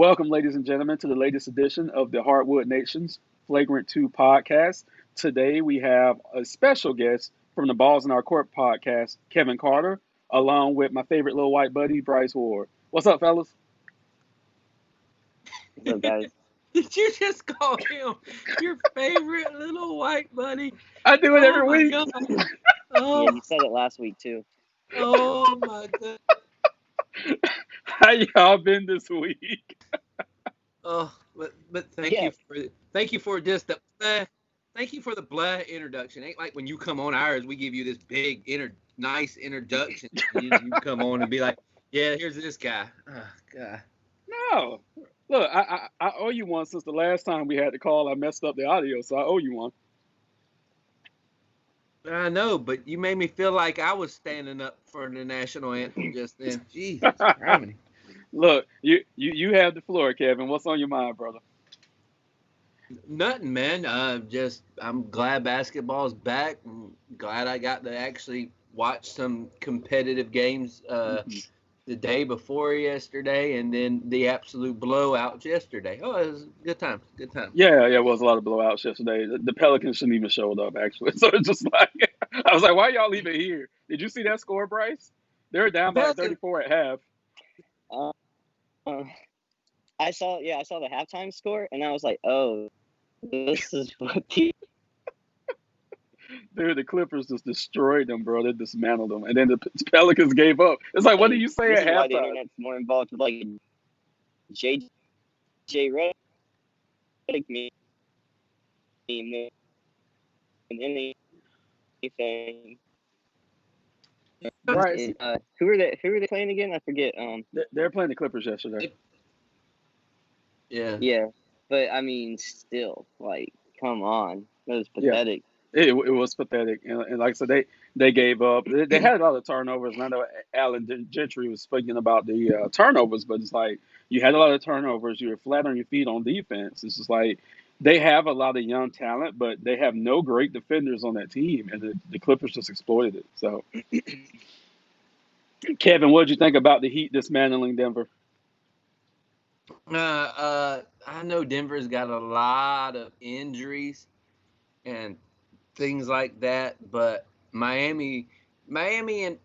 Welcome, ladies and gentlemen, to the latest edition of the Hardwood Nation's Flagrant 2 podcast. Today we have a special guest from the Balls in Our Court podcast, Kevin Carter, along with my favorite little white buddy, Bryce Ward. What's up, fellas? What's up, guys? Did you just call him your favorite little white buddy? I do it Oh every my week. god. Yeah, Oh, you said it last week too. oh my god. How y'all been this week? Oh, but Yeah. thank you for just the thank you for the blah introduction. Ain't like when you come on ours, we give you this big nice introduction. You come on and be like, yeah, here's this guy. Oh god. No. Look, I owe you one since the last time we had the call. I messed up the audio, so I owe you one. I know, but you made me feel like I was standing up for the national anthem just then. Jesus Christ. Look, you have the floor, Kevin. What's on your mind, brother? Nothing, man. I'm glad basketball's back. I'm glad I got to actually watch some competitive games the day before yesterday, and then the absolute blowout yesterday. Oh, it was a good time. Good time. Yeah, it was a lot of blowouts yesterday. The Pelicans shouldn't even showed up actually. So it's just like I was like, why y'all even here? Did you see that score, Bryce? They were The down by like Pelicans, 34 at half. Uh, uh, I saw the halftime score, and I was like, oh, this is what the Dude, the Clippers just destroyed them, bro. They dismantled them, and then the Pelicans gave up. It's like, what do you say this at is why the halftime? internet's more involved with like JJ Redick meme than anything. Bryce, Who are they playing again? I forget. they're playing the Clippers yesterday. yeah. Yeah, but I mean, still, like, come on, that was Yeah, pathetic. it was pathetic, and like I said, they gave up. They had a lot of turnovers, and I know Alan Gentry was speaking about the turnovers, but it's like you had a lot of turnovers. You were flat on your feet on defense. It's just like they have a lot of young talent, but they have no great defenders on that team, and the Clippers just exploited it. So, Kevin, what did you think about the Heat dismantling Denver? I know Denver's got a lot of injuries and things like that, but Miami and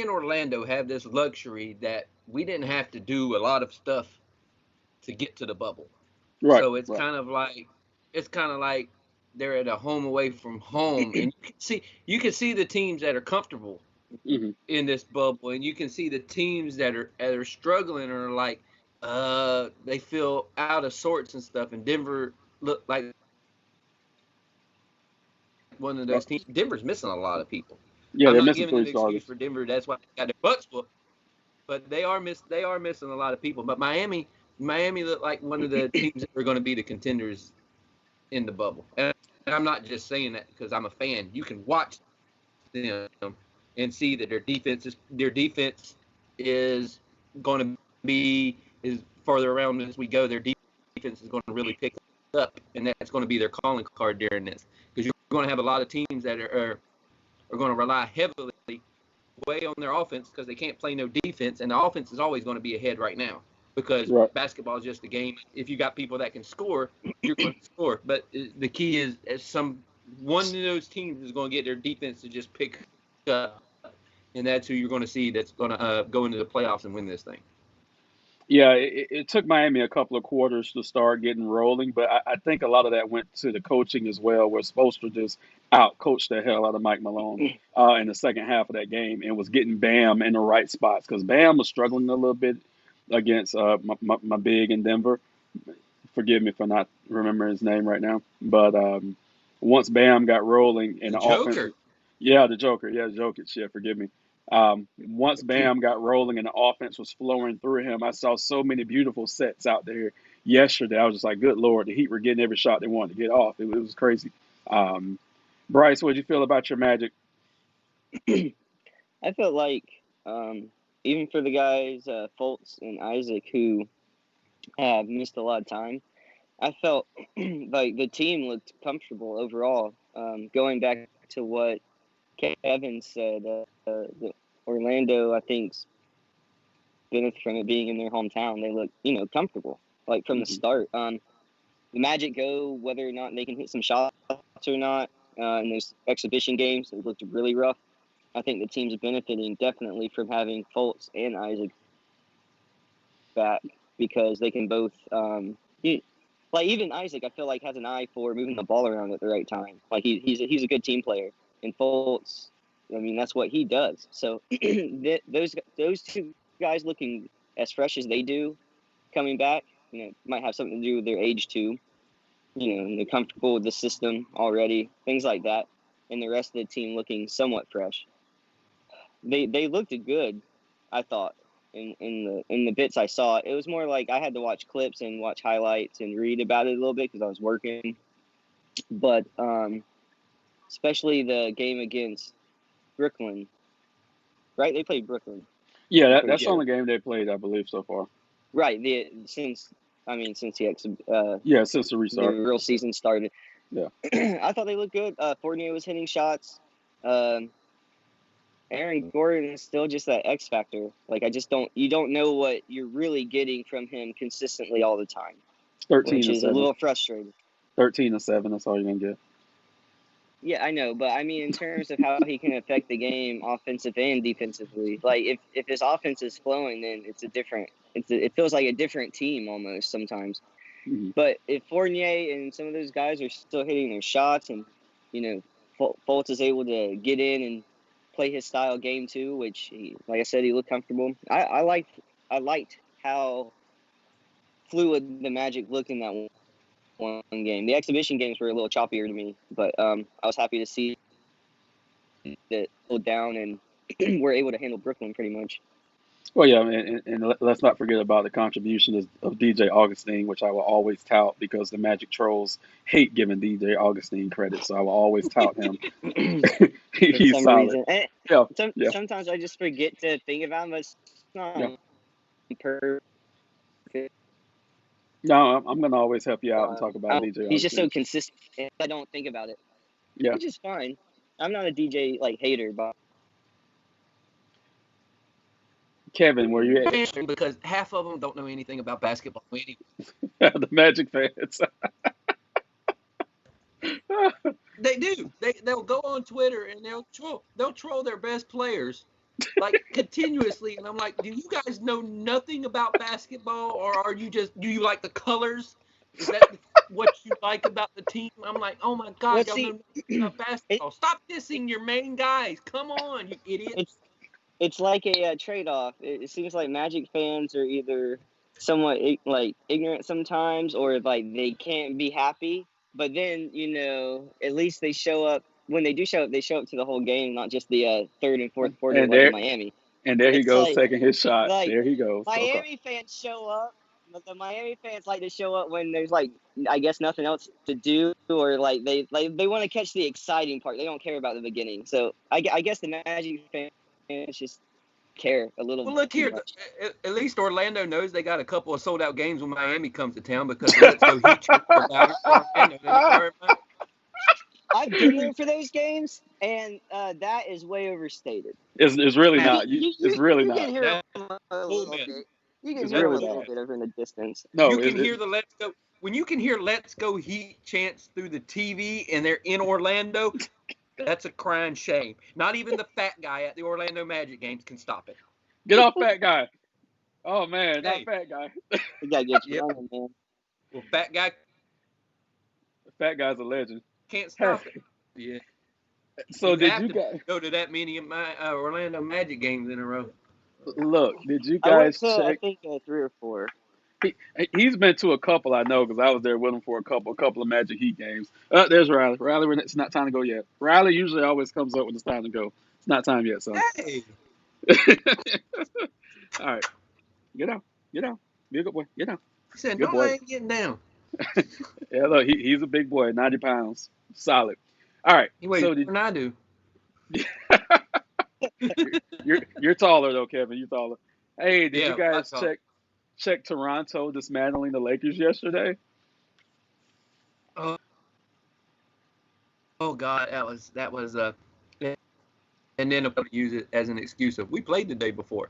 Orlando have this luxury that we didn't have to do a lot of stuff to get to the bubble. Right, So right. it's kind of like they're at a home away from home, and you can see the teams that are comfortable Hmm. in this bubble, and you can see the teams that are struggling or like they feel out of sorts and stuff. And Denver looked like one of those teams. Denver's missing a lot of people. Yeah, I'm they're not missing giving three an excuse starters. for Denver. That's why they got their butts whooped, but they are missing a lot of people. But Miami looked like one of the teams that are going to be the contenders in the bubble. And I'm not just saying that because I'm a fan. You can watch them and see that their defense is going to be is further around as we go. Their defense is going to really pick up, and that's going to be their calling card during this because you're going to have a lot of teams that are going to rely heavily way on their offense because they can't play no defense, and the offense is always going to be ahead right now because Right. basketball is just a game. If you got people that can score, you're going to score. But the key is one of those teams is going to get their defense to just pick up, and that's who you're going to see that's going to go into the playoffs and win this thing. Yeah, it took Miami a couple of quarters to start getting rolling, but I think a lot of that went to the coaching as well, where Spoelstra just out coached the hell out of Mike Malone in the second half of that game and was getting Bam in the right spots because Bam was struggling a little bit against my big in Denver. Forgive me for not remembering his name right now, but once Bam got rolling in The the offense, Joker. yeah, the Joker, yeah, Jokic, yeah, forgive me. Once Bam got rolling and the offense was flowing through him, I saw so many beautiful sets out there yesterday. I was just like, good Lord, the Heat were getting every shot they wanted to get off. It was crazy. Um, Bryce, what did you feel about your Magic? I felt like, even for the guys, Fultz and Isaac, who missed a lot of time, I felt like the team looked comfortable overall. Going back to what Kevin said, the Orlando, I think, benefit from it being in their hometown. They look, comfortable, like from the start. The Magic go, whether or not they can hit some shots or not, in those exhibition games, it looked really rough. I think the team's benefiting definitely from having Fultz and Isaac back because they can both, even Isaac, I feel like has an eye for moving the ball around at the right time. Like he's a good team player, and Fultz, I mean, that's what he does. So those two guys looking as fresh as they do, coming back, might have something to do with their age too. They're comfortable with the system already, things like that, and the rest of the team looking somewhat fresh. They looked good, I thought. In the bits I saw, it was more like I had to watch clips and watch highlights and read about it a little bit because I was working. But especially the game against Brooklyn, right? They played Brooklyn. Yeah, that's the only game they played, I believe, so far. Right. Since the since the restart, the real season started. Yeah. I thought they looked good. Fournier was hitting shots. Aaron Gordon is still just that X factor. Like, you don't know what you're really getting from him consistently all the time. 13 which and is 7. a little frustrating. 13 and 7, that's all you're going to get. Yeah, I know, but I mean, in terms of how he can affect the game offensive and defensively, like if his offense is flowing, then it feels like a different team almost sometimes. Mm-hmm. But if Fournier and some of those guys are still hitting their shots and, Fultz is able to get in and play his style game too, which, like I said, he looked comfortable. I liked how fluid the Magic looked in that one game. The exhibition games were a little choppier to me, but I was happy to see that slowed down and we're able to handle Brooklyn pretty much. Well, yeah, and let's not forget about the contribution of DJ Augustine, which I will always tout because the Magic trolls hate giving DJ Augustine credit, so I will always tout him. He's solid. Sometimes I just forget to think about him, but it's not perfect. No, I'm going to always help you out and talk about DJ Augustine. He's just so consistent. I don't think about it. Yeah. Which is fine. I'm not a DJ hater, but Kevin, were you because half of them don't know anything about basketball anyway. The Magic fans. They do. They'll go on Twitter and they'll troll their best players continuously, and I'm like, do you guys know nothing about basketball, or do you like the colors? Is that what you like about the team? I'm like, oh my God, y'all know nothing about basketball. Stop dissing your main guys. Come on, you idiots. It's like a trade-off. It seems like Magic fans are either somewhat ignorant sometimes, or they can't be happy. But then at least they show up. When they do show up, they show up to the whole game, not just the third and fourth quarter in Miami. And there he goes taking his shot. There he goes. Miami fans show up. But the Miami fans like to show up when there's I guess nothing else to do, or they want to catch the exciting part. They don't care about the beginning. So I guess the Magic fans just care a little. Well, look here. At least Orlando knows they got a couple of sold out games when Miami comes to town because Let's Go Heat. I've been there for those games, and that is way overstated. It's really not. It's really not. You can hear a little bit. You can hear a little bit over in the distance. No, you can hear the Let's Go. When you can hear Let's Go Heat chants through the TV and they're in Orlando, that's a crying shame. Not even the fat guy at the Orlando Magic games can stop it. Get off, fat guy. Oh, man, not fat guy. You got to get you on, man. Well, fat guy. Fat guy's a legend. Can't stop it. Yeah. So did you guys go to that many of my Orlando Magic games in a row? Look, did you guys check? I think 3 or 4. He's been to a couple, I know, because I was there with him for a couple of Magic Heat games. There's Riley. Riley, it's not time to go yet. Riley usually always comes up when it's time to go. It's not time yet, son. Hey. All right. Get out. Be a good boy. Get out. He said, no, I ain't getting down. Yeah, look, he's a big boy, 90 pounds. Solid. All right. He weighs more than I do. You're taller, though, Kevin. You're taller. Hey, did you guys check Toronto dismantling the Lakers yesterday? Oh God, that was and then use it as an excuse of we played the day before.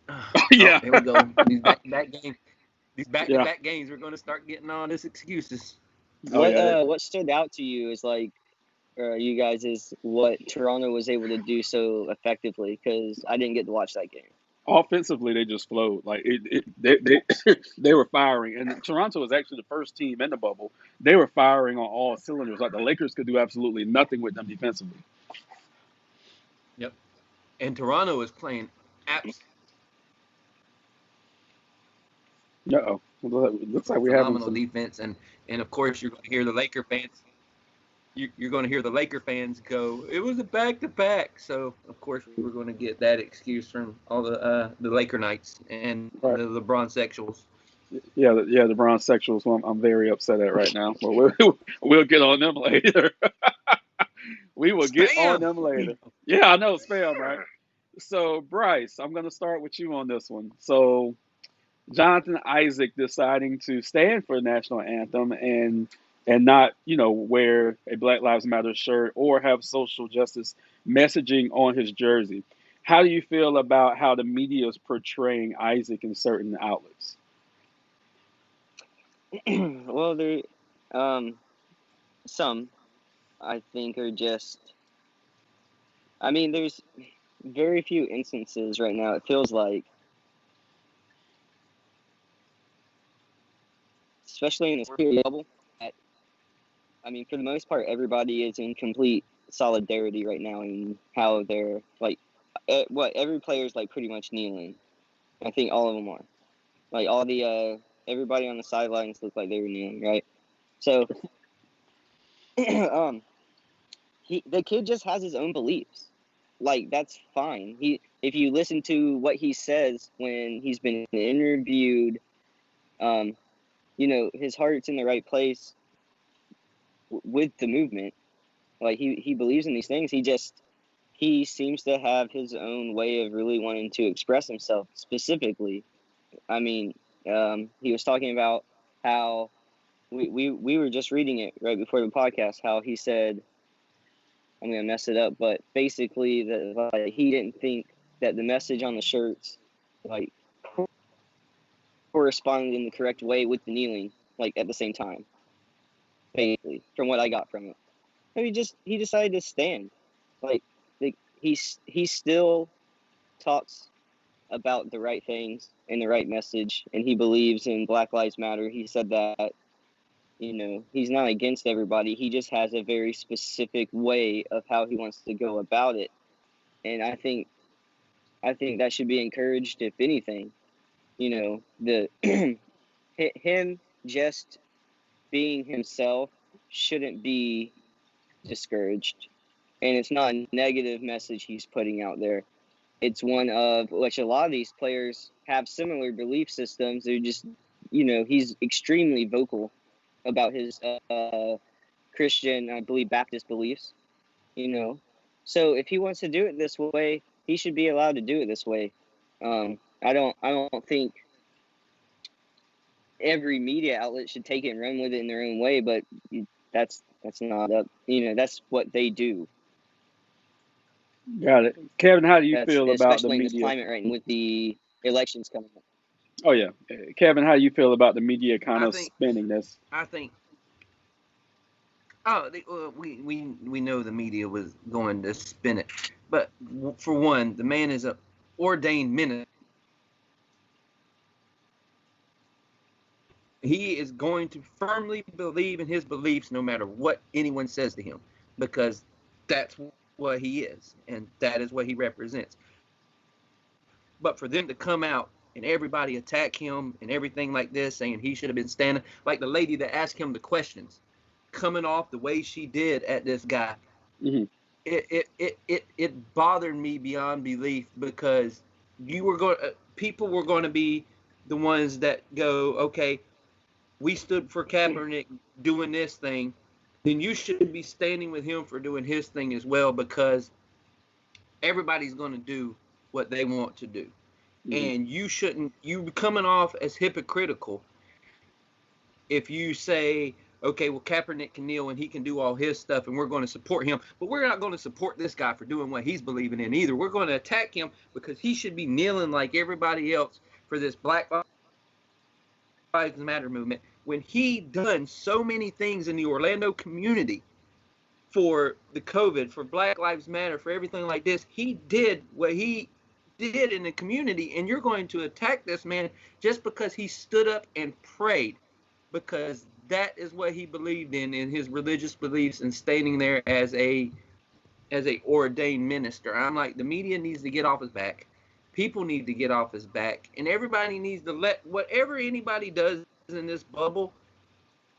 Oh, Yeah, here we go. These back-to-back games. These yeah. back-to-back games, we're going to start getting all this excuses. Oh yeah. What stood out to you is like you guys is what Toronto was able to do so effectively, because I didn't get to watch that game. Offensively, they just flowed. Like they were firing, and Toronto was actually the first team in the bubble. They were firing on all cylinders. Like the Lakers could do absolutely nothing with them defensively. Yep. And Toronto is playing abs- Uh oh, looks like we're having phenomenal some. defense, and of course you're going to hear the Laker fans. You're going to hear the Laker fans go, "It was a back-to-back." So of course we're going to get that excuse from all the Laker Knights and Right. the LeBron sexuals. Yeah, the Bronx sexuals. Who I'm very upset at right now. But we'll get on them later. We will get on Spam. them later. Yeah, I know, spam, right? So, Bryce, I'm going to start with you on this one. So, Jonathan Isaac deciding to stand for the national anthem and not, wear a Black Lives Matter shirt or have social justice messaging on his jersey. How do you feel about how the media is portraying Isaac in certain outlets? Well, there, some I think are just. I mean, there's very few instances right now. It feels like, especially in this bubble, that I mean, for the most part, everybody is in complete solidarity right now in how they're like. What every player is like pretty much kneeling. I think all of them are. Like all the everybody on the sidelines looked like they were kneeling, right? So, um, the kid just has his own beliefs. Like that's fine. If you listen to what he says when he's been interviewed, um, his heart's in the right place with the movement. Like he believes in these things. He seems to have his own way of really wanting to express himself specifically. I mean, he was talking about how we were just reading it right before the podcast, how he said, I'm gonna mess it up, but basically that like he didn't think that the message on the shirts like corresponded in the correct way with the kneeling, like at the same time. Basically, from what I got from it, so he decided to stand. Like he still talks about the right things and the right message, and he believes in Black Lives Matter. He said that he's not against everybody. He just has a very specific way of how he wants to go about it, and I think that should be encouraged. If anything, the him just being himself shouldn't be discouraged, and it's not a negative message he's putting out there. It's one of which a lot of these players have similar belief systems. They're just, he's extremely vocal about his Christian, I believe, Baptist beliefs. So if he wants to do it this way, he should be allowed to do it this way. I don't think every media outlet should take it and run with it in their own way, but that's not up. That's what they do. Got it. Kevin, how do you That's feel about the especially in this media? climate right now with the elections coming up. Oh yeah, Kevin, how do you feel about the media kind I of think spinning this? I think oh we know the media was going to spin it, but for one, the man is a ordained minister. He is going to firmly believe in his beliefs no matter what anyone says to him, because that's what he is and that is what he represents. But for them to come out and everybody attack him and everything like this, saying he should have been standing, like the lady that asked him the questions, coming off the way she did at this guy, Hmm. it bothered me beyond belief, because people were going to be the ones that go, okay, we stood for Kaepernick doing this thing, then you should be standing with him for doing his thing as well, because everybody's going to do what they want to do. Hmm. And you coming off as hypocritical if you say, okay, well, Kaepernick can kneel and he can do all his stuff and we're going to support him, but we're not going to support this guy for doing what he's believing in either. We're going to attack him because he should be kneeling like everybody else for this Black Lives Matter movement when he done so many things in the Orlando community for the COVID, for Black Lives Matter, for everything like this. He did what he did in the community, and you're going to attack this man just because he stood up and prayed, because that is what he believed in his religious beliefs and standing there as a ordained minister. I'm like, the media needs to get off his back. People need to get off his back, and everybody needs to let whatever anybody does in this bubble,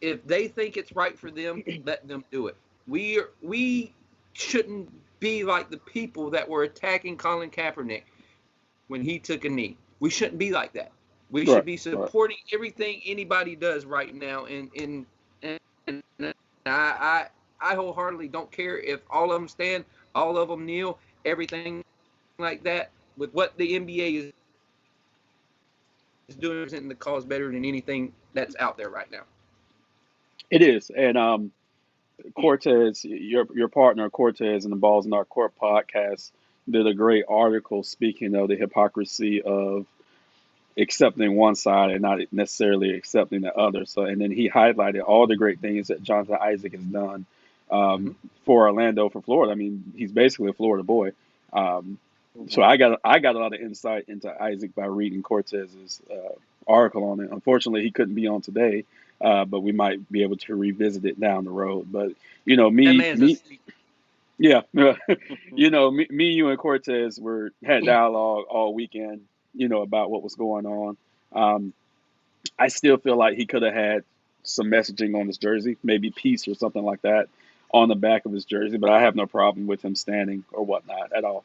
if they think it's right for them, let them do it. We shouldn't be like the people that were attacking Colin Kaepernick when he took a knee. We shouldn't be like that. We should be supporting everything anybody does right now. And I wholeheartedly don't care if all of them stand, all of them kneel, everything like that. With what the NBA is doing, isn't the cause better than anything that's out there right now. It is, and Cortez, your partner Cortez in the Balls in Our Court podcast did a great article speaking of the hypocrisy of accepting one side and not necessarily accepting the other. So, and then he highlighted all the great things that Jonathan Isaac has done for Orlando, for Florida. I mean, he's basically a Florida boy. So I got a lot of insight into Isaac by reading Cortez's article on it. Unfortunately, he couldn't be on today, but we might be able to revisit it down the road. But you know, yeah, you and Cortez had dialogue all weekend, about what was going on. I still feel like he could have had some messaging on his jersey, maybe peace or something like that on the back of his jersey, but I have no problem with him standing or whatnot at all.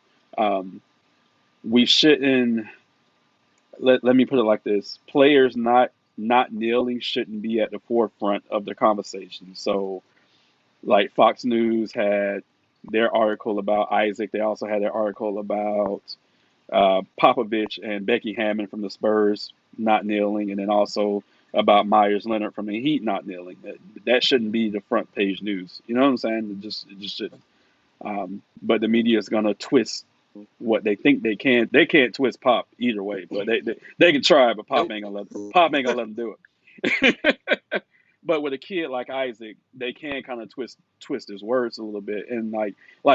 We shouldn't, let me put it like this. Players not kneeling shouldn't be at the forefront of the conversation. So like Fox News had their article about Isaac. They also had their article about Popovich and Becky Hammon from the Spurs not kneeling, and then also about Myers Leonard from the Heat not kneeling. That shouldn't be the front page news. You know what I'm saying? It just shouldn't. But the media is going to twist what they think they can. They can't twist Pop either way, but they can try. But Pop ain't gonna let them do it. But with a kid like Isaac, they can kind of twist his words a little bit. And like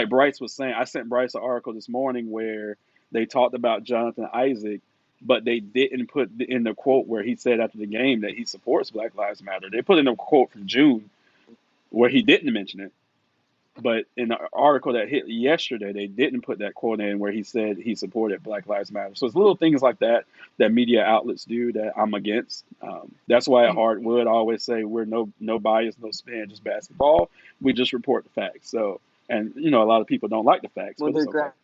Bryce was saying, I sent Bryce an article this morning where they talked about Jonathan Isaac, but they didn't put in the quote where he said after the game that he supports Black Lives Matter. They put in a quote from June where he didn't mention it. But in the article that hit yesterday, they didn't put that quote in where he said he supported Black Lives Matter. So it's little things like that media outlets do that I'm against. That's why at Hardwood I always say we're no bias, no spin, just basketball. We just report the facts. So, and a lot of people don't like the facts. Well, but they're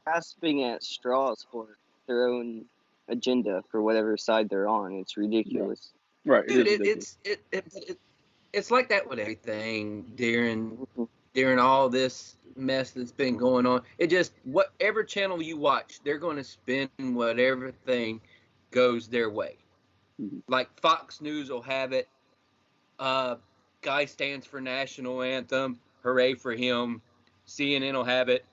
grasping at straws for their own agenda for whatever side they're on. It's ridiculous. Right. Dude, it's like that with everything during all this mess that's been going on. It just, whatever channel you watch, they're going to spin whatever thing goes their way. Like Fox News will have it, guy stands for national anthem, hooray for him. CNN will have it,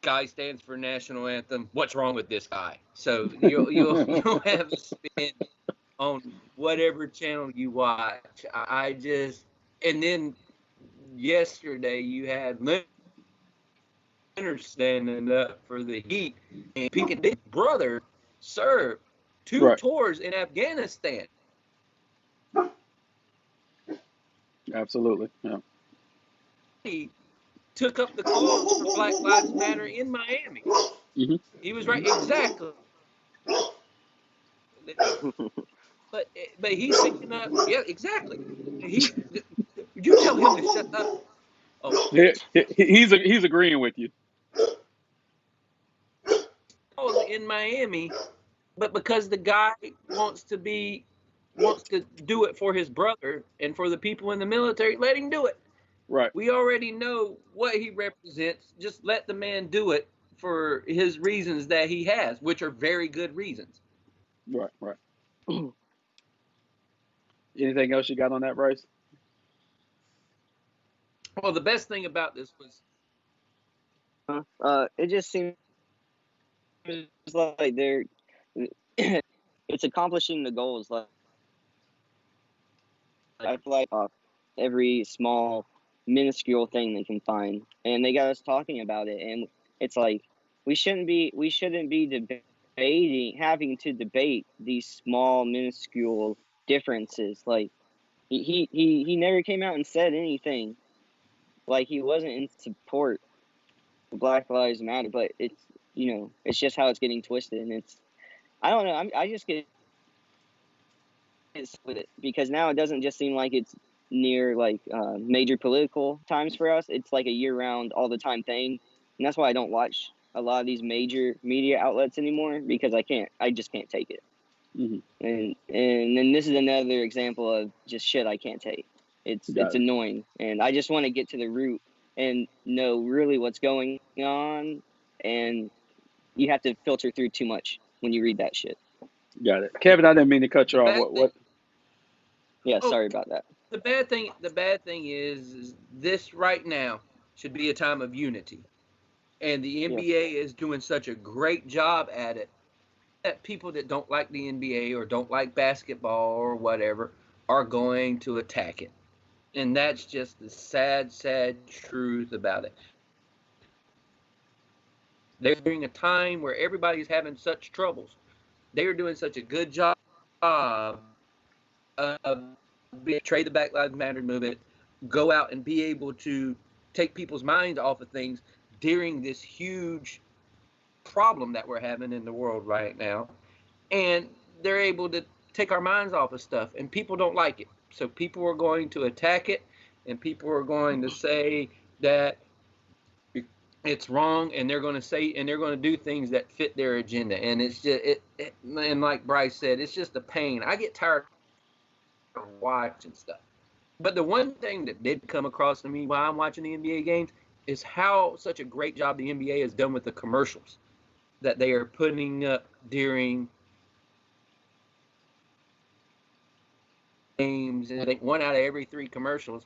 guy stands for national anthem, what's wrong with this guy? So you'll have a spin on whatever channel you watch. And then yesterday you had Leonard standing up for the Heat, and Pickens' brother served 2 tours in Afghanistan. Absolutely, yeah. He took up the cause for Black Lives Matter in Miami. Mm-hmm. He was right, exactly. But he's picking up, yeah, exactly. You tell him to shut up. Oh, he's agreeing with you. In Miami, but because the guy wants to do it for his brother and for the people in the military, let him do it. Right. We already know what he represents. Just let the man do it for his reasons that he has, which are very good reasons. Right. Anything else you got on that, Bryce? Well, the best thing about this was It just seems like they're it's accomplishing the goals. Like I feel like every small, minuscule thing they can find, and they got us talking about it. And it's like we shouldn't be having to debate these small, minuscule differences. Like he never came out and said anything. Like he wasn't in support of Black Lives Matter, but it's it's just how it's getting twisted, and it's I don't know. I just get with it because now it doesn't just seem like it's near like major political times for us. It's like a year-round, all-the-time thing, and that's why I don't watch a lot of these major media outlets anymore because I just can't take it. Mm-hmm. And then this is another example of just shit I can't take. It's annoying, and I just want to get to the root and know really what's going on, and you have to filter through too much when you read that shit. Got it. Kevin, I didn't mean to cut the you off. bad thing. What? Yeah, Oh, sorry about that. the bad thing is this right now should be a time of unity, and the Yeah. NBA is doing such a great job at it that people that don't like the NBA or don't like basketball or whatever are going to attack it. And that's just the sad, sad truth about it. They're during a time where everybody's having such troubles. They are doing such a good job of trade the Black Lives Matter movement, go out and be able to take people's minds off of things during this huge problem that we're having in the world right now. And they're able to take our minds off of stuff, and people don't like it. So people are going to attack it, and people are going to say that it's wrong, and they're going to say and they're going to do things that fit their agenda. And it's just and like Bryce said, it's just a pain. I get tired of watching stuff. But the one thing that did come across to me while I'm watching the NBA games is how such a great job the NBA has done with the commercials that they are putting up during games. And I think 1 out of every 3 commercials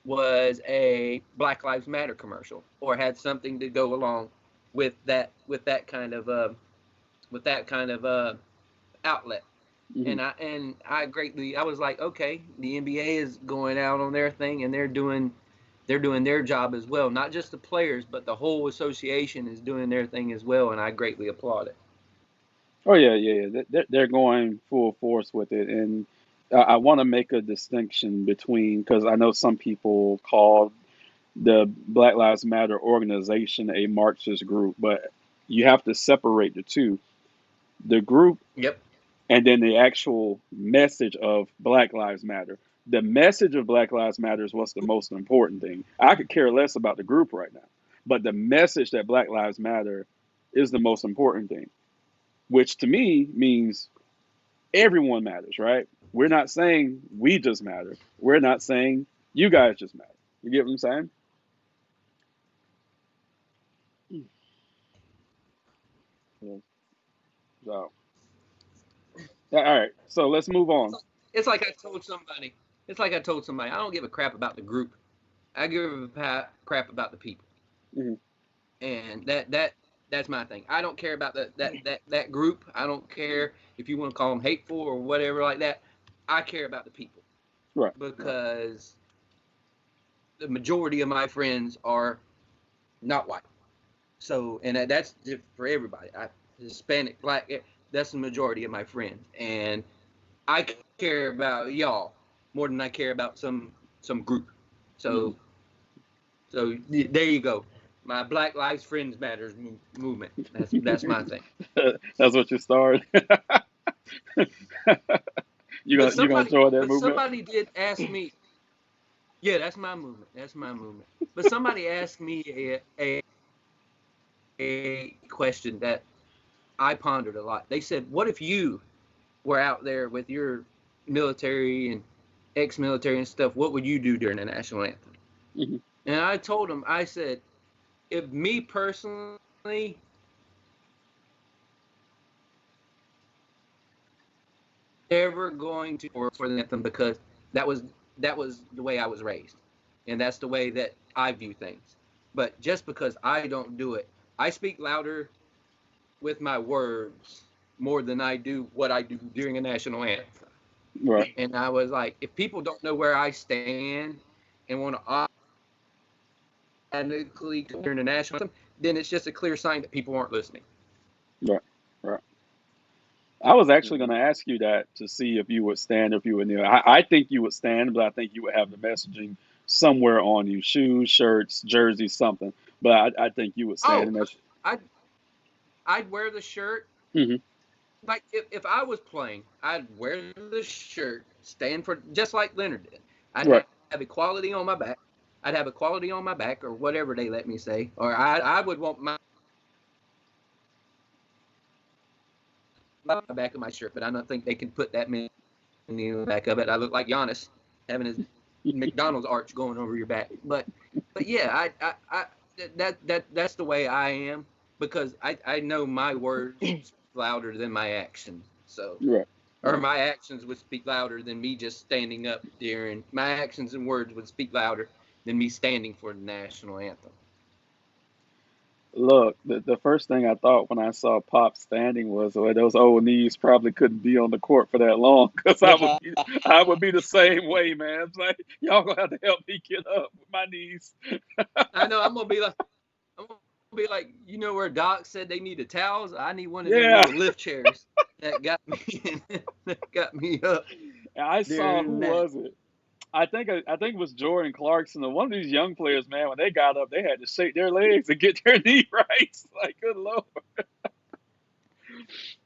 was a Black Lives Matter commercial or had something to go along with that kind of outlet. Mm-hmm. And I was like, okay, the NBA is going out on their thing, and they're doing their job as well. Not just the players, but the whole association is doing their thing as well, and I greatly applaud it. Oh yeah. They're going full force with it, and I want to make a distinction between because I know some people call the Black Lives Matter organization a Marxist group, but you have to separate the two. The group Yep. and then the actual message of Black Lives Matter. The message of Black Lives Matter is what's the most important thing. I could care less about the group right now, but the message that Black Lives Matter is the most important thing, which to me means everyone matters, right? We're not saying we just matter. We're not saying you guys just matter. You get what I'm saying? Yeah. So, yeah, all right. So let's move on. It's like I told somebody. It's like I told somebody. I don't give a crap about the group. I give a crap about the people. Mhm. And that's my thing. I don't care about that group. I don't care if you want to call them hateful or whatever like that. I care about the people Right. Right. because the majority of my friends are not white. So, and that's for everybody. Hispanic, black, that's the majority of my friends. And I care about y'all more than I care about some group. Mhm. So, so there you go. My Black Lives Friends Matters movement. That's my thing. That's what you started. You gonna join that But movement? somebody did ask me. Yeah, that's my movement. That's my movement. But somebody asked me a question that I pondered a lot. They said, "What if you were out there with your military and ex-military and stuff? What would you do during the national anthem?" Mhm. And I told them, I said, if me personally, ever going to for the anthem because that was the way I was raised. and that's the way that I view things. But just because I don't do it, I speak louder with my words more than I do what I do during a national anthem. Right. And I was like, if people don't know where I stand and want to automatically during the national anthem, then it's just a clear sign that people aren't listening. Right. Right. I was actually going Mhm. to ask you that to see if you would stand or if you would kneel. I think you would stand, but I think you would have the messaging somewhere on you: shoes, shirts, jerseys, something. But I think you would stand, Oh, and that's. I'd I'd wear the shirt. Hmm. Like if I was playing, I'd wear the shirt, stand for just like Leonard did. I'd Right. have equality on my back. I'd have equality on my back, or whatever they let me say. Or I would want my back of my shirt, but I don't think they can put that many in the back of it. I look like Giannis having his McDonald's arch going over your back. But yeah, I that's the way I am because I know my words speak louder than my actions. So Right. or Right. my actions would speak louder than me just standing up there, and my actions and words would speak louder than me standing for the national anthem. Look, the first thing I thought when I saw Pop standing was, well, those old knees probably couldn't be on the court for that long because I would be the same way, man. It's like y'all gonna have to help me get up with my knees. I know I'm gonna be like, you know where Doc said they needed towels? I need one of them Yeah, little lift chairs that got me that got me up I saw who during that. was it? I think it was Jordan Clarkson or one of these young players, man. When they got up, they had to shake their legs to get their knee right. It's like, good lord,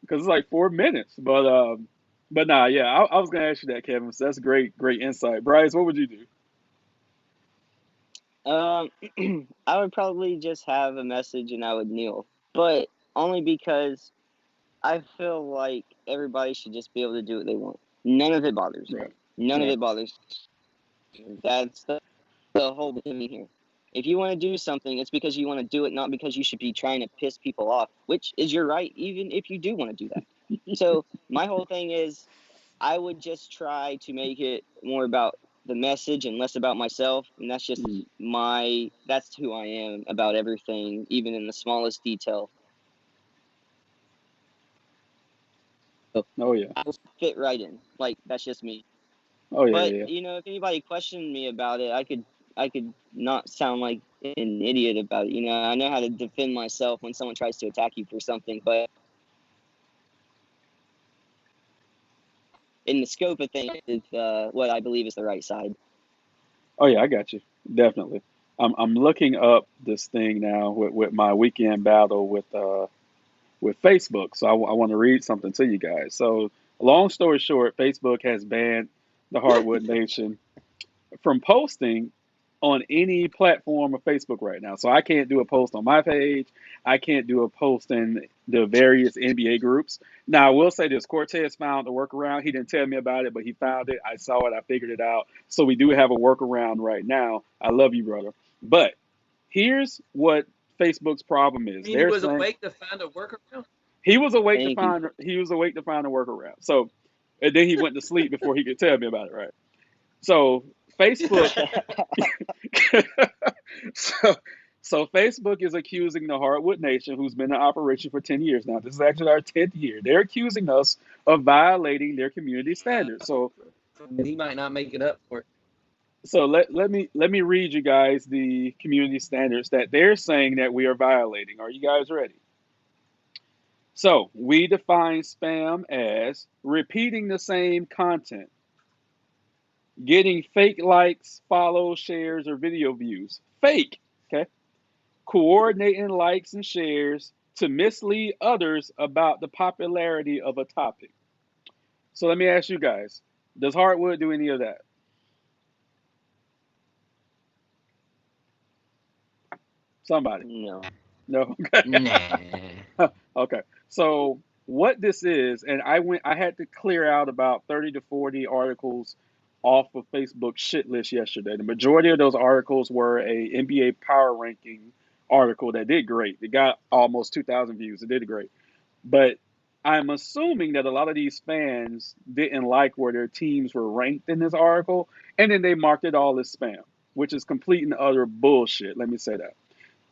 because it's like 4 minutes. But nah, yeah, I was gonna ask you that, Kevin. So that's great insight. Bryce, what would you do? Um, I would probably just have a message and I would kneel, but only because I feel like everybody should just be able to do what they want. None of it bothers me. Right, None of right, it bothers me. That's the whole thing here. If you want to do something, it's because you want to do it, not because you should be trying to piss people off, which is your right, even if you do want to do that. So my whole thing is I would just try to make it more about the message and less about myself. And that's just mm. that's who I am about everything, even in the smallest detail. So Oh yeah, I will fit right in. Like, that's just me. oh yeah, But, yeah, yeah. if anybody questioned me about it, I could not sound like an idiot about it. I know how to defend myself when someone tries to attack you for something, but in the scope of things, it's what I believe is the right side. Oh yeah, I got you. Definitely. I'm looking up this thing now with my weekend battle with Facebook. So I want to read something to you guys. So long story short, Facebook has banned the Hardwood Nation from posting on any platform of Facebook right now. So I can't do a post on my page. I can't do a post in the various NBA groups. Now I will say this: Cortez found a workaround. He didn't tell me about it, but he found it. I saw it. I figured it out. So we do have a workaround right now. I love you, brother. But here's what Facebook's problem I is. mean, he They're was saying awake to find a workaround. Thank you. he was awake to find a workaround. So and then he went to sleep before he could tell me about it, right? So Facebook so, so Facebook is accusing the Hardwood Nation, who's been in operation for 10 years now. This is actually our 10th year. They're accusing us of violating their community standards. He might not make it up for it. So let me read you guys the community standards that they're saying that we are violating. Are you guys ready? So we define spam as repeating the same content, getting fake likes, follows, shares, or video views. Fake. Okay. Coordinating likes and shares to mislead others about the popularity of a topic. So let me ask you guys, does Hardwood do any of that? Somebody? No. No. Nah. Okay. So what this is, and I had to clear out about 30 to 40 articles off of Facebook's shit list yesterday. The majority of those articles were a NBA power ranking article that did great. It got almost 2,000 views. It did great. But I'm assuming that a lot of these fans didn't like where their teams were ranked in this article, and then they marked it all as spam. which is complete and utter bullshit. Let me say that.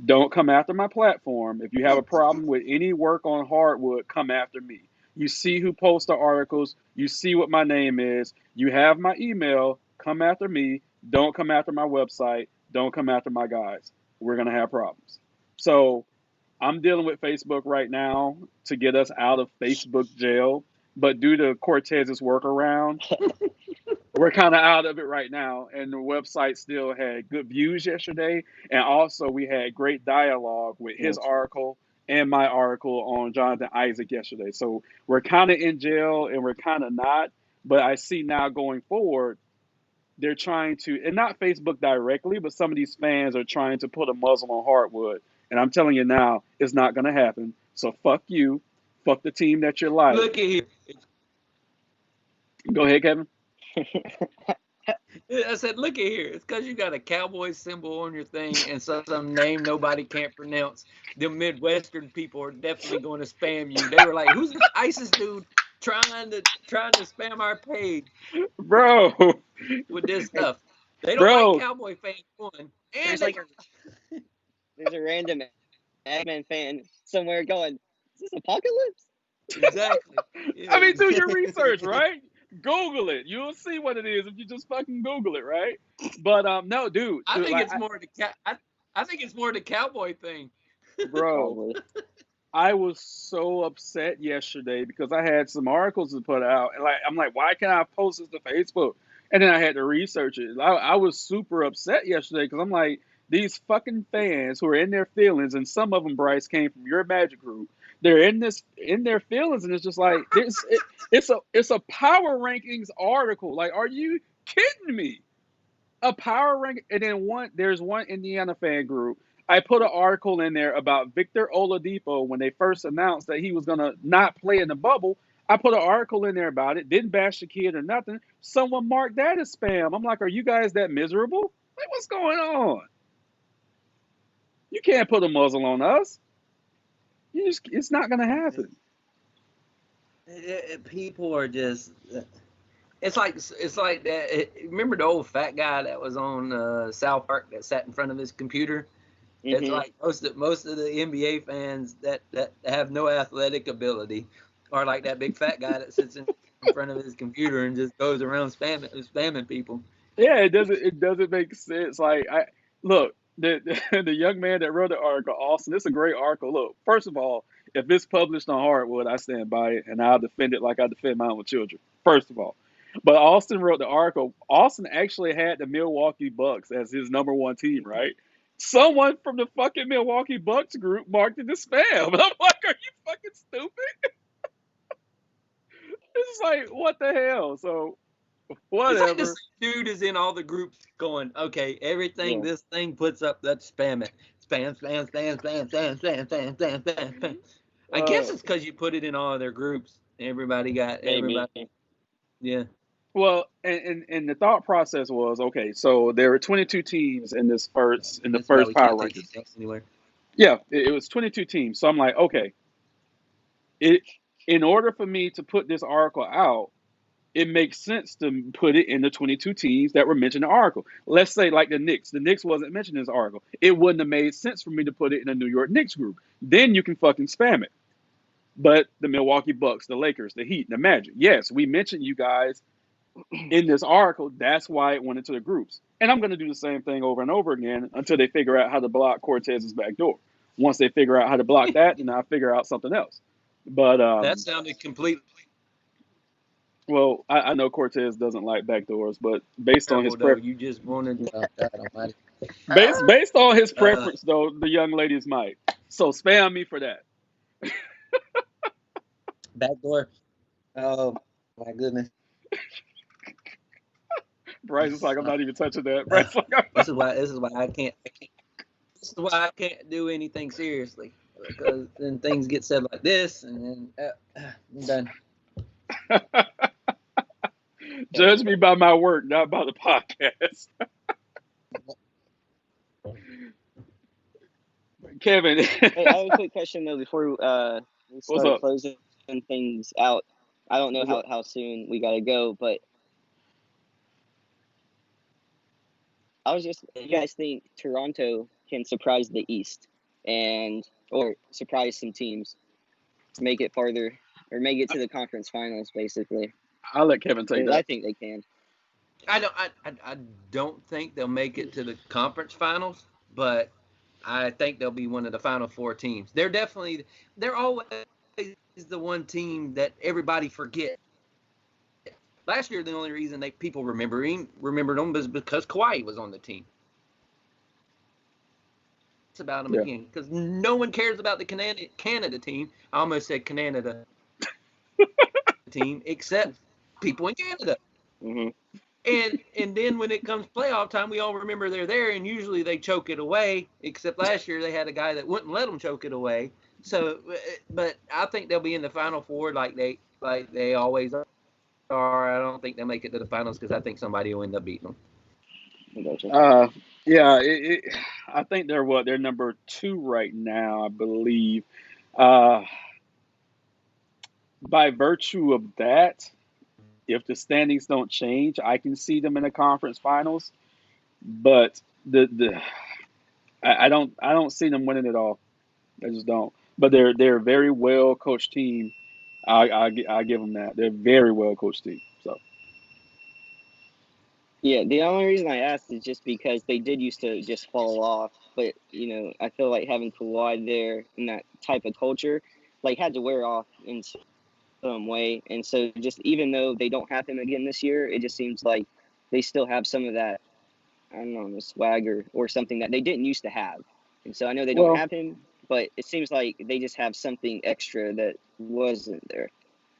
Don't come after my platform. If you have a problem with any work on hardwood, come after me. You see who posts the articles. You see what my name is. You have my email. Come after me. Don't come after my website. Don't come after my guys. We're going to have problems. So I'm dealing with Facebook right now to get us out of Facebook jail. But due to Cortez's workaround, we're kind of out of it right now, and the website still had good views yesterday, and also we had great dialogue with his article and my article on Jonathan Isaac yesterday. So we're kind of in jail and we're kind of not, but I see now going forward they're trying to, and not Facebook directly, but some of these fans are trying to put a muzzle on hardwood, and I'm telling you now it's not going to happen. So fuck you, fuck the team that you like. Look at here. Go ahead, Kevin. I said, look at here. It's because you got a cowboy symbol on your thing and some name nobody can't pronounce. The Midwestern people are definitely going to spam you. They were like, "Who's this ISIS dude trying to spam our page, bro, with this stuff?" They don't bro. like cowboy fans, one, and there's a random Eggman fan somewhere going, "Is this Apocalypse?" Exactly. Yeah. I mean, do your research, right? Google it. You'll see what it is if you just fucking Google it, right? But no, dude. I think like, it's more I think it's more the cowboy thing. Bro, I was so upset yesterday because I had some articles to put out, and I'm like, why can't I post this to Facebook? And then I had to research it. I was super upset yesterday because I'm like, these fucking fans who are in their feelings, and some of them, Bryce, came from your Magic group. They're in their feelings, and it's just like it's a power rankings article. Like, are you kidding me? A power rank, and then there's one Indiana fan group. I put an article in there about Victor Oladipo when they first announced that he was gonna not play in the bubble. I put an article in there about it. Didn't bash the kid or nothing. Someone marked that as spam. I'm like, are you guys that miserable? Like, what's going on? You can't put a muzzle on us. It's not gonna happen. People are just. It's like that. Remember the old fat guy that was on South Park that sat in front of his computer? Mm-hmm. It's like most of the NBA fans that have no athletic ability are like that big fat guy that sits in front of his computer and just goes around spamming people. Yeah, it doesn't make sense. Like, look, the young man that wrote the article, Austin. It's a great article. Look, first of all, if it's published on Hardwood, I stand by it and I'll defend it like I defend my own children. First of all. But Austin wrote the article. Austin actually had the Milwaukee Bucks as his number one team, right? Someone from the fucking Milwaukee Bucks group marked it as spam. And I'm like, are you fucking stupid? It's like, what the hell? So, whatever. It's like this dude is in all the groups going, okay, everything this thing puts up, let's spam it. Spam. I guess it's because you put it in all of their groups. Everybody. Yeah. Well, and the thought process was, okay, so there were 22 teams in the first power rankings. Anywhere. Yeah, it was 22 teams. So I'm like, okay, in order for me to put this article out, it makes sense to put it in the 22 teams that were mentioned in the article. Let's say like the Knicks. The Knicks wasn't mentioned in this article. It wouldn't have made sense for me to put it in a New York Knicks group. Then you can fucking spam it. But the Milwaukee Bucks, the Lakers, the Heat, the Magic. Yes, we mentioned you guys in this article. That's why it went into the groups. And I'm going to do the same thing over and over again until they figure out how to block Cortez's back door. Once they figure out how to block that, then I'll figure out something else. But that sounded completely. Well, I know Cortez doesn't like backdoors, but based on his preference, you just wanted based on his preference, though, the young ladies might. So spam me for that. Backdoor. Oh my goodness. Bryce is like, I'm not even touching that. Bryce like, this is why I can't. This is why I can't do anything seriously, because then things get said like this, and then I'm done. Judge me by my work, not by the podcast. Kevin. Hey, I have a quick question though before we start closing things out. I don't know how soon we gotta go, but you guys think Toronto can surprise the East or surprise some teams, make it farther, or make it to the conference finals, basically? I'll let Kevin take 'Cause I that. think they can. I don't think they'll make it to the conference finals, but I think they'll be one of the final four teams. They're always the one team that everybody forgets. Last year, the only reason people remembered them was because Kawhi was on the team. It's about them again because no one cares about the Canada team. I almost said Canada team, except people in Canada. Mm-hmm. And then when it comes playoff time, we all remember they're there, and usually they choke it away. Except last year they had a guy that wouldn't let them choke it away. So, but I think they'll be in the Final Four like they always are. I don't think they'll make it to the finals because I think somebody will end up beating them. Uh, yeah, I think they're number 2 right now, I believe. Uh, by virtue of that, if the standings don't change, I can see them in the conference finals. But I don't see them winning it all. I just don't. But they're a very well coached team. I give them that. They're a very well coached team. So Yeah, the only reason I asked is just because they did used to just fall off. But, I feel like having Kawhi there in that type of culture, like, had to wear off in some way. And so just even though they don't have him again this year, it just seems like they still have some of that, I don't know, swagger or something that they didn't used to have. And so I know they don't well, have him, but it seems like they just have something extra that wasn't there.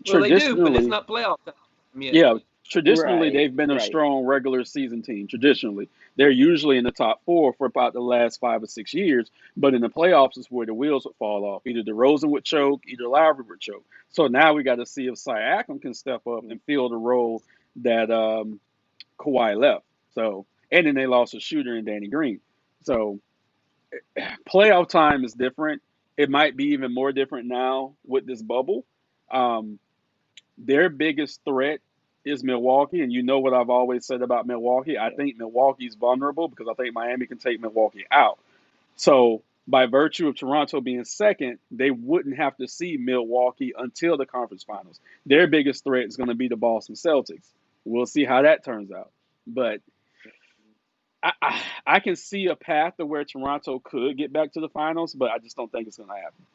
Well, they do, but it's traditionally, not playoff time yet. yeah, traditionally Right, they've been a right. strong regular season team. Traditionally, they're usually in the top 4 for about the last 5 or 6 years. But in the playoffs is where the wheels would fall off. Either DeRozan would choke, either Lowry would choke. So now we got to see if Siakam can step up and fill the role that Kawhi left. So and then they lost a shooter in Danny Green. So playoff time is different. It might be even more different now with this bubble. Um, their biggest threat is Milwaukee, and you know what I've always said about Milwaukee. I Yeah. think Milwaukee's vulnerable because I think Miami can take Milwaukee out. So by virtue of Toronto being second, they wouldn't have to see Milwaukee until the conference finals. Their biggest threat is going to be the Boston Celtics. We'll see how that turns out. But I can see a path to where Toronto could get back to the finals, but I just don't think it's going to happen.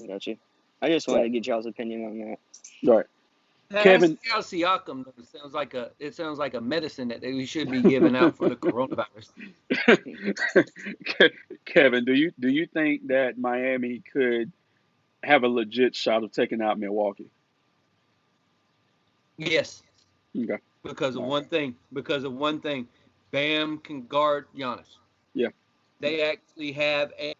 I got you. I just wanted Right. to get y'all's opinion on that. Right. Kevin, Pascal Siakam sounds like a medicine that we should be giving out for the coronavirus. Kevin, do you think that Miami could have a legit shot of taking out Milwaukee? Yes, Okay. because of All one right. thing. Bam can guard Giannis. Yeah. They actually have a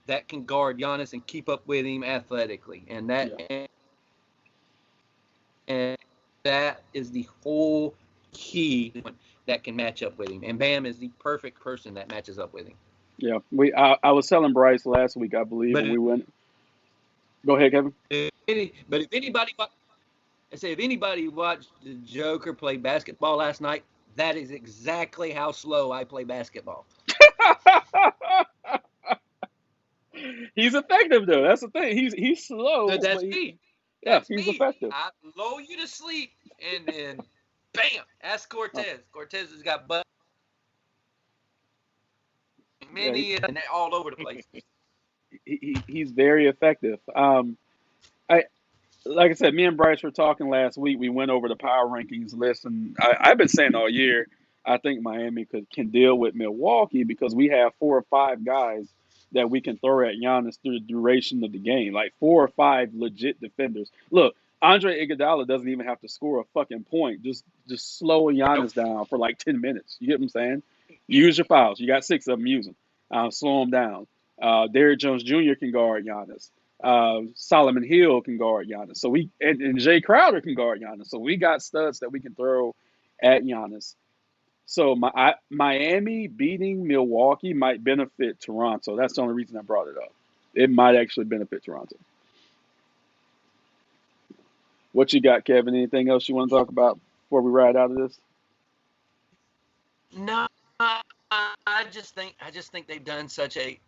that can guard Giannis and keep up with him athletically, and Yeah. that is the whole key that can match up with him. And Bam is the perfect person that matches up with him. Yeah. I was telling Bryce last week, I believe, when But we went. Go ahead, Kevin. if anybody watched the Joker play basketball last night, that is exactly how slow I play basketball. He's effective though. That's the thing. He's slow, but That's me. yeah, That's he's me. effective. I lull you to sleep, and then bam. Ask Cortez. Cortez has got many and all over the place. He's very effective. I like I said, me and Bryce were talking last week. We went over the power rankings list, and I've been saying all year I think Miami can deal with Milwaukee because we have 4 or 5 guys that we can throw at Giannis through the duration of the game, like 4 or 5 legit defenders. Look, Andre Iguodala doesn't even have to score a fucking point. Just slow Nope. Giannis down for like 10 minutes. You get what I'm saying? Use your fouls. You got 6 of them. Use them. Slow them down. Derrick Jones Jr. can guard Giannis. Solomon Hill can guard Giannis. So and Jay Crowder can guard Giannis. So we got studs that we can throw at Giannis. So Miami beating Milwaukee might benefit Toronto. That's the only reason I brought it up. It might actually benefit Toronto. What you got, Kevin? Anything else you want to talk about? before we ride out of this? No, I just think they've done such a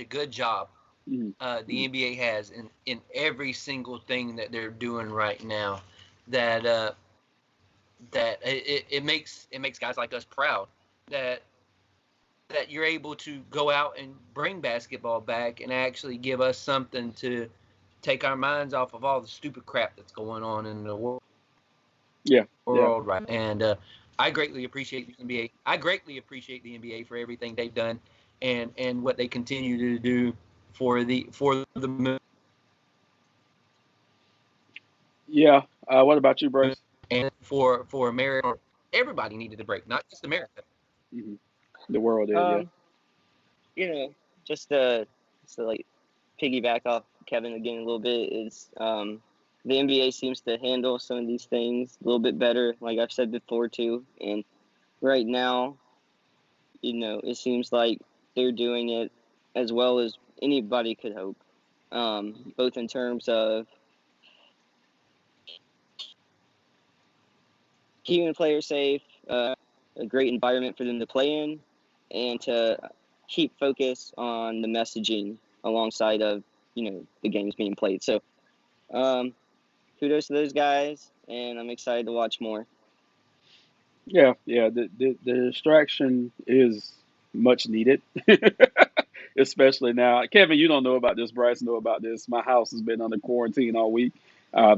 good job. The NBA has in every single thing that they're doing right now, that it makes guys like us proud that you're able to go out and bring basketball back and actually give us something to take our minds off of all the stupid crap that's going on in the world. Yeah. Right. And I greatly appreciate the NBA. I greatly appreciate the NBA for everything they've done and what they continue to do for the Yeah. What about you, Bryce? and for America. Everybody needed a break, not just America. Mm-hmm. The world is, yeah. You know, just to like piggyback off Kevin again a little bit is the NBA seems to handle some of these things a little bit better, like I've said before too. And right now, it seems like they're doing it as well as anybody could hope, both in terms of keeping the players safe, a great environment for them to play in, and to keep focus on the messaging alongside of the games being played. So kudos to those guys, and I'm excited to watch more. Yeah. The distraction is much needed, especially now. Kevin, you don't know about this. Bryce know about this. My house has been under quarantine all week.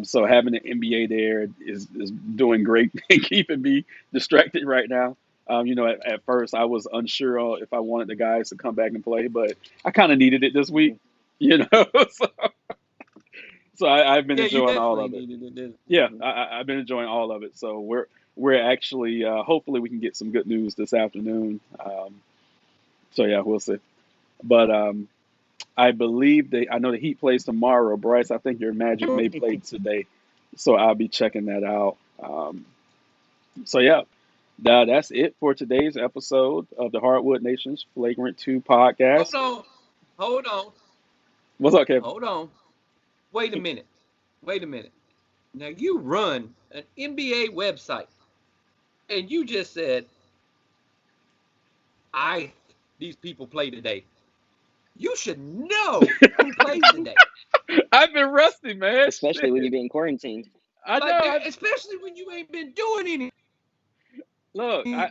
So having the NBA there is doing great and keeping me distracted right now. At first I was unsure if I wanted the guys to come back and play, but I kind of needed it this week, so, I've been Yeah, you enjoying all definitely of it. needed it. Yeah, I've been enjoying all of it. So we're actually hopefully we can get some good news this afternoon. So yeah, we'll see. But I believe I know the Heat plays tomorrow. Bryce, I think your Magic may play today, so I'll be checking that out. So yeah, that's it for today's episode of the Hardwood Nation's Flagrant 2 podcast. Hold on. What's up, Kevin? Hold on. Wait a minute. Now you run an NBA website, and you just said, these people play today. You should know who plays today. I've been rusty, man. Especially when you're being quarantined. I know. Especially when you ain't been doing anything. Look, You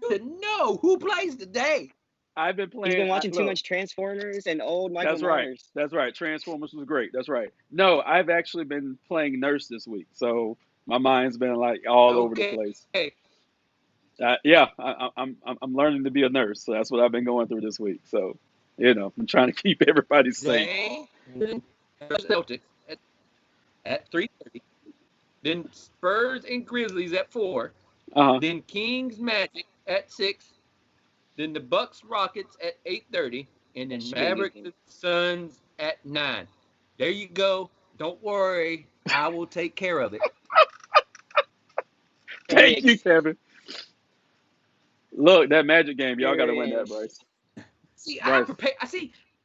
should know who plays today. I've been He's playing. been watching too much Transformers and old Michael That's right. Myers. That's right. Transformers was great. That's right. No, I've actually been playing nurse this week, so my mind's been like all over the place. Yeah, I'm learning to be a nurse, so that's what I've been going through this week. So, I'm trying to keep everybody safe. Celtics at 3:30. Then Spurs and Grizzlies at 4. Then Kings Magic at 6. Then the Bucks Rockets at 8:30, and then Mavericks and Suns at 9. There you go. Don't worry, I will take care of it. Thank you, Kevin. Look, that Magic game, y'all got to win that, Bryce. See, I prepare.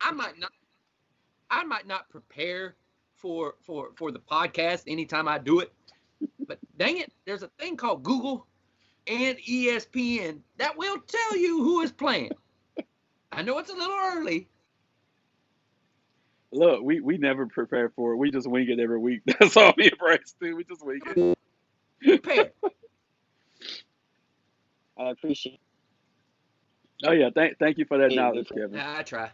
I might not prepare for the podcast anytime I do it, but dang it, there's a thing called Google and ESPN that will tell you who is playing. I know it's a little early. Look, we never prepare for it. We just wing it every week. That's all me and Bryce do. We just wing it. Prepare. I appreciate it. Oh yeah, thank you for that knowledge, Kevin. I try.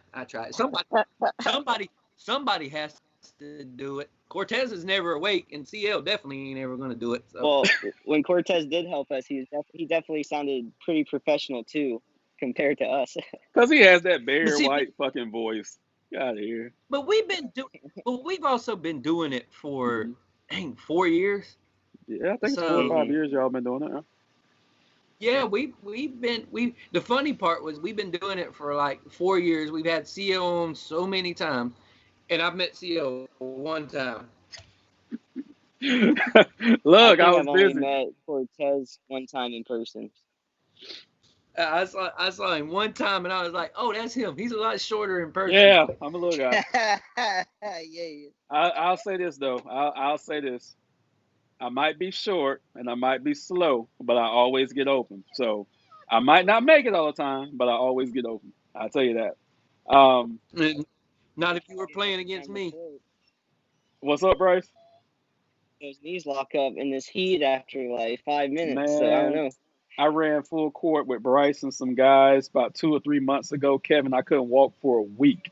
Somebody has to do it. Cortez is never awake, and CL definitely ain't ever going to do it. So. Well, when Cortez did help us, he definitely sounded pretty professional too, compared to us. Because he has that bare white fucking voice. Get out of here. But we've also been doing it for 4 years. Yeah, I think it's 4 or 5 years y'all been doing it. Huh? Yeah, the funny part was we've been doing it for like 4 years. We've had CL on so many times, and I've met CL one time. Look, I was I've only busy. met Cortez one time in person. I saw him one time, and I was like, "Oh, that's him. He's a lot shorter in person." Yeah, I'm a little guy. Yeah. I'll say this though. I'll say this. I might be short and I might be slow, but I always get open. So I might not make it all the time, but I always get open. I'll tell you that. And not if you I'll were get playing open against time me. before What's up, Bryce? those knees lock up in this heat after like 5 minutes. So I don't Man, know. I ran full court with Bryce and some guys about 2 or 3 months ago. Kevin, I couldn't walk for a week.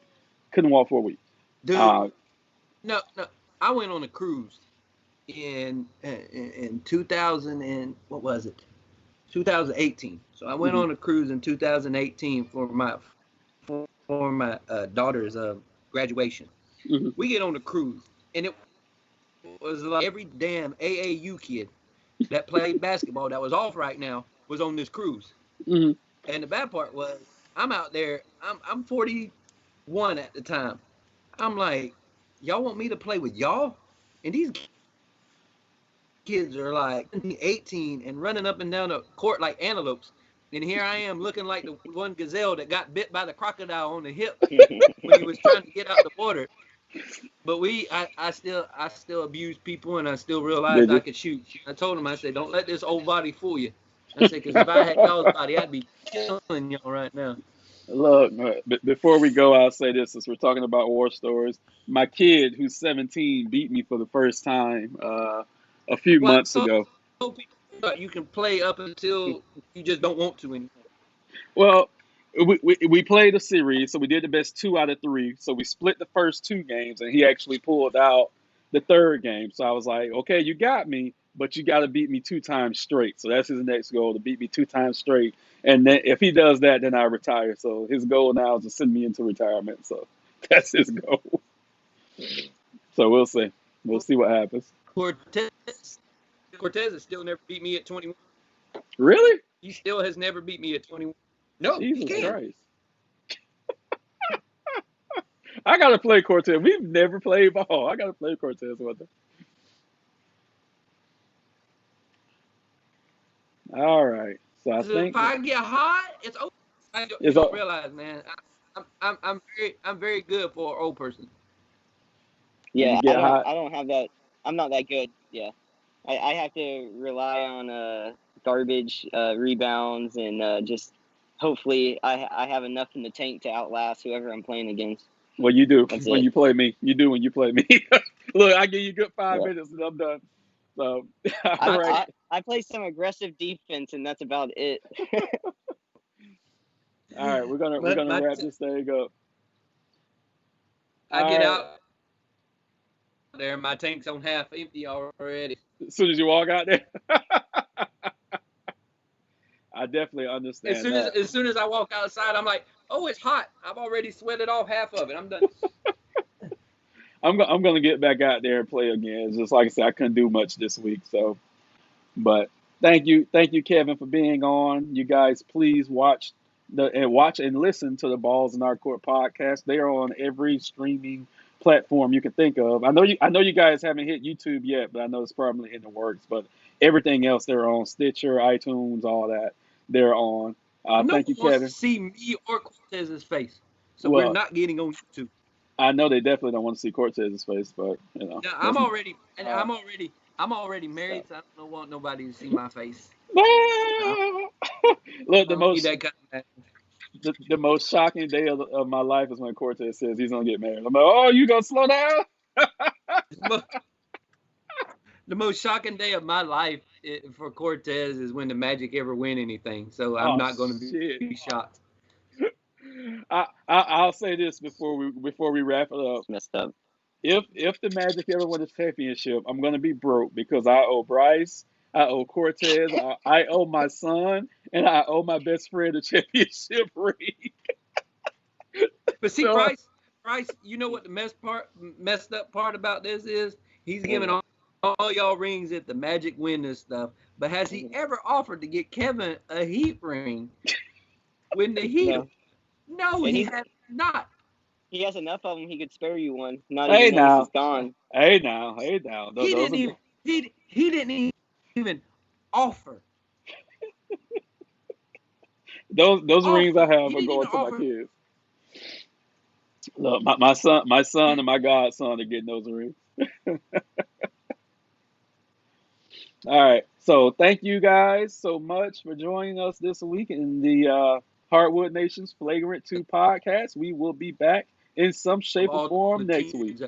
Couldn't walk for a week. Dude, Uh, no. I went on a cruise in 2000 and what was it? 2018. So I went mhm, on a cruise in 2018 for my daughter's graduation. mhm, We get on the cruise, and it was like every damn AAU kid that played basketball that was off right now was on this cruise. mhm. And the bad part was, I'm out there. I'm 41 at the time. I'm like, y'all want me to play with y'all? And these kids are like 18 and running up and down the court like antelopes. And here I am looking like the one gazelle that got bit by the crocodile on the hip when he was trying to get out the water. But I still abused people, and I still realized Did I you? could shoot. I told him, I said, don't let this old body fool you. I said, because if I had y'all's body, I'd be killing y'all right now. Look, before we go, I'll say this since we're talking about war stories. My kid, who's 17, beat me for the first time a few Well, months I ago. told people you can play up until you just don't want to anymore. Well, we played a series, so we did the best 2 out of 3. So we split the first 2 games, and he actually pulled out the third game. So I was like, okay, you got me, but you got to beat me 2 times straight. So that's his next goal, to beat me 2 times straight. And then if he does that, then I retire. So his goal now is to send me into retirement. So that's his goal. So we'll see. We'll see what happens. Cortez Cortez has still never beat me at 21. Really? He still has never beat me at 21. No, he Jesus can't. Christ. I got to play Cortez. We've never played ball. I got to play Cortez with him. All right. So I If think I get hot, it's over. You it's don't all. realize, man. I'm very good for an old person. When you Yeah, get hot. I don't have that. I'm not that good. Yeah, I have to rely on garbage rebounds and just hopefully I have enough in the tank to outlast whoever I'm playing against. Well, you do That's when it. you play me. You do when you play me. Look, I give you a good five Yeah. minutes and I'm done. So, all I, right. I I play some aggressive defense and that's about it. All right. We're But gonna wrap this thing up. I All get right. out there, my tank's on half empty already. As soon as you walk out there, I definitely As understand soon as that. as soon as I walk outside, I'm like, oh, it's hot. I've already sweated off half of it. I'm done. I'm gonna get back out there and play again. It's just like I said, I couldn't do much this week. So, but thank you, Kevin, for being on. You guys, please watch and listen to the Balls in Our Court podcast. They are on every streaming platform you can think of. I know you guys haven't hit YouTube yet, but I know it's probably in the works. But everything else, they're on Stitcher, iTunes, all that. They're on. No Thank you, one wants to Kevin. see me or Cortez's face, so we're Well, not getting on YouTube. I know they definitely don't want to see Cortez's face, but Yeah, that's uh, I'm already married, so I don't want nobody to see my face. I look, don't need that kind of. the most shocking day of my life is when Cortez says he's gonna get married. I'm like, oh, you gonna slow down? The most shocking day of my life for Cortez is when the Magic ever win anything. So I'm Oh not going to shit! be shocked. I'll say this before we wrap it up. It's messed up. If the Magic ever win a championship, I'm gonna be broke because I owe Bryce, I owe Cortez, I owe my son, and I owe my best friend a championship ring. But see, So Bryce, you know what the messed up part about this is? He's What is giving it? all y'all rings if the Magic win this stuff. But has he ever offered to get Kevin a Heat ring when the Heat? No. No, And he has not. he has enough of them he could spare you one. Not hey even notice now, it's gone. hey now, He those didn't are even he didn't even offer. those rings I have He are didn't going even to my offer. kids. Look, my son, and my godson are getting those rings. All right. So thank you guys so much for joining us this week in the Hardwood Nation's Flagrant 2 podcast. We will be back in some Of shape or all the form next week. teams